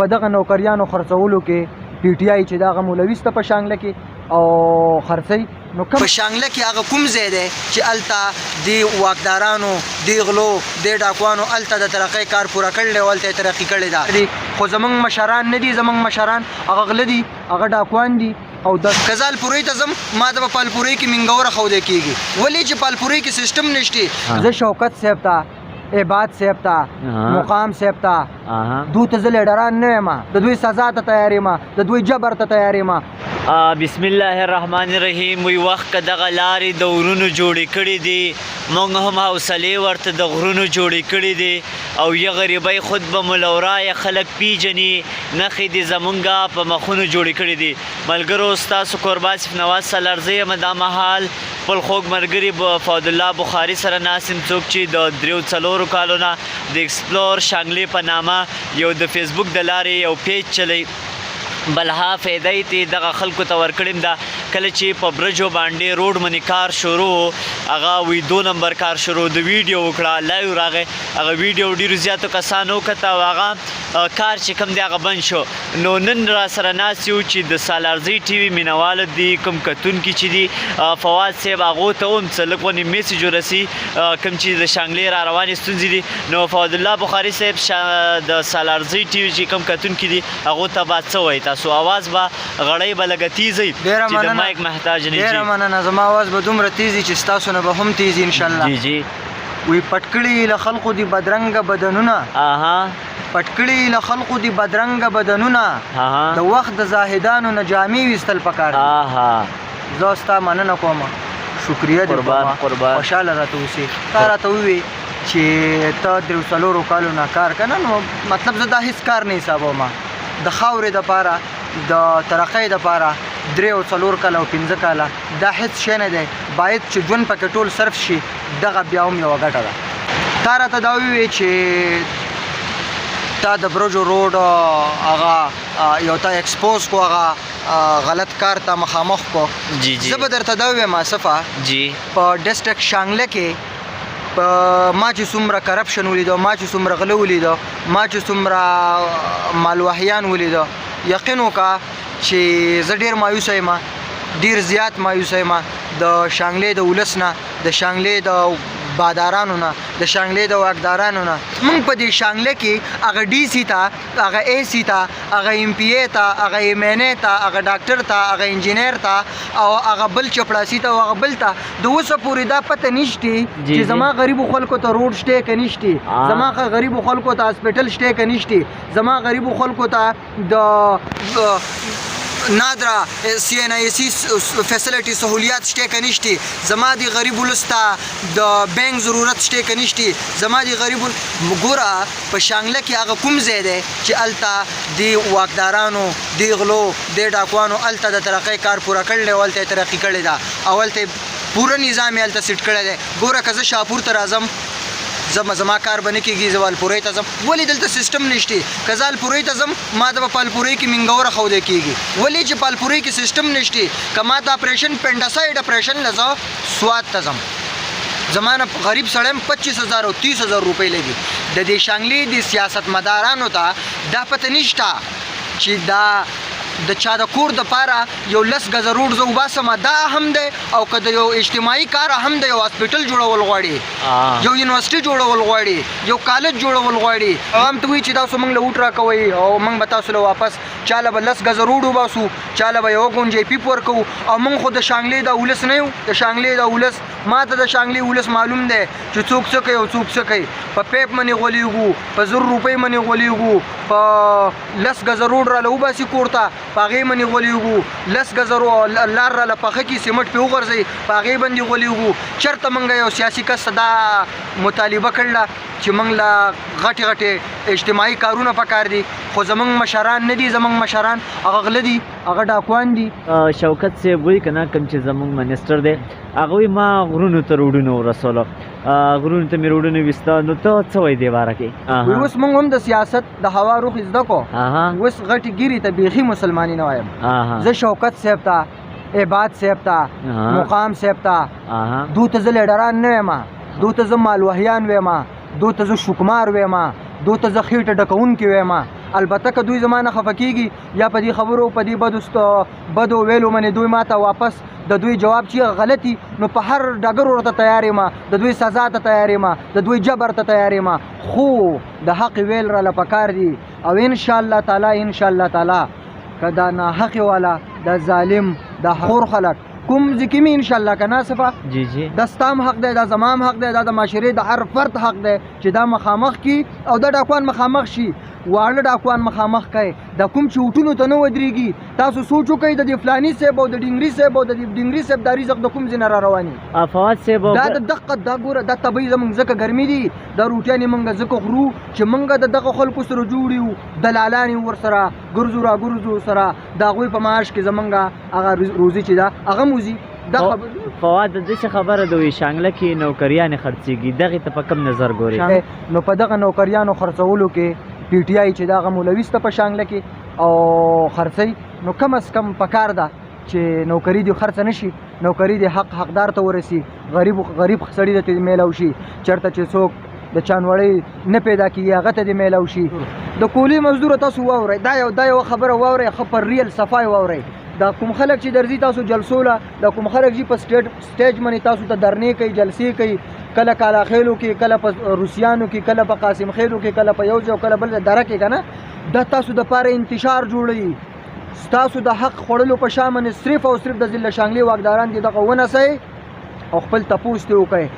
په دغه نوکریانو خرڅولو کې پی ټی آی چې دغه مولوي سته په شانګله کې او خرڅوي نو په شانګله کې هغه کوم ځای دی چې هلته د واکدارانو د غلو د ډاکوانو هلته د ترقۍ کار پوره کړی دی او هلته یې ترقي کړې ده خو زمونږ مشران نه دي زمونږ مشران هغه غله دي هغه ډاکوان دي او د کزال پورې ته ځم ما د په پالپورې کې منګوره ښودی کېږي ولې چې پالپورې کې سیسټم نشته زه شوکت صاحب ته عباد صاحب ته مقام صاحب ته دوی ته زه لیډران نه یم د دوی سزا ته تیار یم د دوی جبر ته تیار یم بسم الله الرحمن الرحیم وی وخت که دغه لارې د غرونو جوړې کړي دي موږ هم حوصلې ورته د غرونو جوړې کړي دي او یا غریبۍ خود به ملورایه خلک پیژني نښې دې زمونږه په مخونو جوړې کړي دي ملګرو ستاسو قربا صف نواز سالارزی یم دا مهال خپل خوږ ملګري فواد الله بخاري سره ناست یم څوک چې د 3-4 کالو نه د ایکسپلور شانګلې په نامه یو د فیسبوک د لارې یو پیج چلی بلها فایده یې دغه خلکو ته ورکړم ده کله چې په برجو باندې روډ منې کار شروع هغه وی 2 نمبر کار شروع د ویډیو وکړه لایو راغی هغه ویډیو ډېرو زیاتو کسانو وکته او هغه کار چې کوم دی هغه بند شو نو نن را سره ناست یو چې د سالارزی ټي وي مینهواله دي کوم کتونکي چې دي فواد صاحب هغو ته هم څه لږ غونې میسیج ورسي کوم چې د شانګلې را روانې ستونزې دي نو فواد الله بخاري صاحب د سالارزی ټي وي چې کوم کتونکي دي هغو ته به څه وایي تاسو اواز به غړۍ به لږه تیزی چې د مایک محتاج نه ډېره مننه زما اواز به دومره تیزي چې ستاسو نه به هم تیزي انشاءالله جی جی وی پټکړي له خلقو دي بدرنګه بدنونه پټکړي له خلقو دي بدرنګه بدنونه د وخت د زاهدانو نه جامې ویستل پکار دي زه ستا مننه کوم شکریه دې خوشحاله راته اوسې تا راته ووې چې ته 3 کالو نه کار کنه نو مطلب زه دا هیڅ کار نه حسابوم د خاورې دپاره د ترقۍ دپاره 3-4 کاله او 5 کاله دا هیڅ شی نه دی باید چې ژوند پکې ټول صرف شي دغه بیا هم یوه ګټه ده تا راته دا وویې چې تا د برجو روډ هغه یو تا ایکسپوز کو هغه غلط کار ته مخامخ کو زه به درته دا ووایم آصفه په ډسټرکټ شانګله کې ما چې څومره کرپشن ولیدو ما چې څومره غله ولیدو ما چې څومره مالوحیان ولیدو یقین وکړه چې زه ډېر مایوسه یم ډېر زیات مایوسه یم د شانګلې د ولس نه د شانګلې د بادارانو نه د شانګلې د واکدارانو نه موږ په دې شانګله کې هغه ډي سي ته هغه اے سي ته هغه ایم پی اے ته هغه ایم این اے ته هغه ډاکټر ته هغه انجینیر ته او هغه بل چپړاسي ته او هغه بل ته د اوسه پورې دا پته نشته چې زما غریبو خلکو ته روډ شته که نشته زما غریبو خلکو ته هاسپټل شته که نشته زما غریبو خلکو ته د نادره CNIC فیسلټي سهولیات شته که نشته زما د غریب ولس ته د بینک ضرورت شته که نشته زما د غریب ګوره په شانګله کې هغه کوم ځای دی چې هلته د واکدارانو د غلو د ډاکوانو هلته د ترقۍ کار پوره کړی دی او هلته یې ترقي کړې ده او هلته پوره نظام یې هلته سیټ کړی دی ګوره که زه شاپور ته راځم زما کار به نه کېږي زه والپورۍ ته ځم ولې دلته سیسټم نشته که زه والپورۍ ته ځم ما ته به پالپورۍ کې منګوره ښودی کېږي ولې چې پالپورۍ کې سیسټم نشته که ما ته اپریشن پینډاسایډ اپریشن له زه سوات ته ځم زما نه غریب سړی هم 25,000 او 30,000 روپۍ لګي د دې شانګلې د سیاستمدارانو ته دا پته نشته چې دا د چا د کور دپاره یو 10 ګزه روډ زه وباسم دا هم دی او که د یو اجتماعي کار هم دی یو هاسپټل جوړول غواړي یو یونیورسټي جوړول غواړي یو کالج جوړول غواړي هم ته وایي چې تاسو موږ له ووټ راکوئ او موږ به تاسو له واپس چاله به 10 ګزه روډ وباسو چاله به یو غونجې پیپ ورکوو او موږ خو د شانګلې د ولس نه یو د شانګلې د ولس ما ته د شانګلې ولس معلوم دی چې څوک څه کوي او څوک څه کوي په پیپ منې غولیږو په 1,000 روپۍ منې غولیږو په 10 ګزه روډ راله وباسي کور ته په هغې باندې غولیږو 10 ګزه لار راله پخه کړي سیمټ پرې وغورځوي په هغې باندې غولیږو چېرته موږ یو سیاسي کس ته دا مطالبه کړله چې موږ له غټې غټې اجتماعي کارونه پکار دي خو زموږ مشران نه دي زموږ مشران هغه غله دي هغه ډاکوان دي شوکت صاحب وایي که نه کوم چې زموږ منسټر دی هغه وایي ما غرونو ته روډونه ورسولو غرونو ته مې روډونه ویسته نو ته څه وایي دې باره کې اوس موږ هم د سیاست د هوا روخ زده کو اوس غټې ګیرې ته بیخي مسلماني نه وایم زه شوکت صاحب ته عباد صاحب ته مقام صاحب ته دو ته زه لیډران نه ویم دو ته زه مالوحیان ویم دو ته زه شکمار ویم دو ته زه خېټه ډکوونکي ویم البته که دوی زما نه خفه کېږي یا په دې خبرو په دې بدو ویلو باندې دوی ماته واپس د دوی جواب چې غلطي نو په هر ډګر ورته تیار یم د دوی سزا ته تیار یم د دوی جبر ته تیار یم خو د حق ویل راله پکار دي او ان شاء الله تعالی که دا ناحق والا د ظالم د خور خلک کوم ځکه می ان شاء الله که ناصفه جی د ستام حق دی دا زمام حق دی دا د معاشرې د هر فرد حق دی چې دا مخامخ کی او د ډاکوان مخامخ شي واړه ډاکوان مخامخ کوي دا کوم چې وټونو ته نه ودرېږي تاسو سوچ وکئ د دې فلاني صاحب او د ډینګري صاحب او د ډینګري صاحب دا رزق د کوم ځای نه را رواني فواد صاحب دا د دقه دا ګوره دا طبیعي زموږ ځکه ګرمي دي دا روټیانې موږ ځکه خورو چې موږ د دغه خلکو سره جوړ یو دلالان یو ورسره ګرځو را ګرځو سره د هغوی په معاش کې زموږ هغه روزي چې ده هغه موزي فواد د دې خبره دوی شانګله کې نوکریان خرڅيږي دغه ته په کم نظر ګوري نو په دغه نوکریانو خرڅولو کې پی ټی آی چې دغه مولوي ست په شانګله کې او خرڅي نو کم از کم پکار ده چې نوکری دی خرڅ نشي نوکری دی حقدار ته ورسي غریب سړی ته میلاو شي چرته چې څوک د چانوړی نه پیدا کیږي هغه ته دی میلاو شي د کولی مزدور تاسو واورئ دا یو خبره واورئ خو پر ریل صفای واورئ دا کوم خلک چې درځي تاسو جلسوله دا کوم خلک چې په سټیج باندې تاسو ته درنې کوي جلسې کوي کله کالا خیلو کې کله په روسیانو کې کله په قاسم خیلو کې کله په یو ځای کله بل ځای دره کې کنه دا تاسو د پاره انتشار جوړوي تاسو د حق خوړلو په شامن صرف او صرف د ذل شانګلي واکداران دي دغه ونه سي او خپل تپوس ته وکړي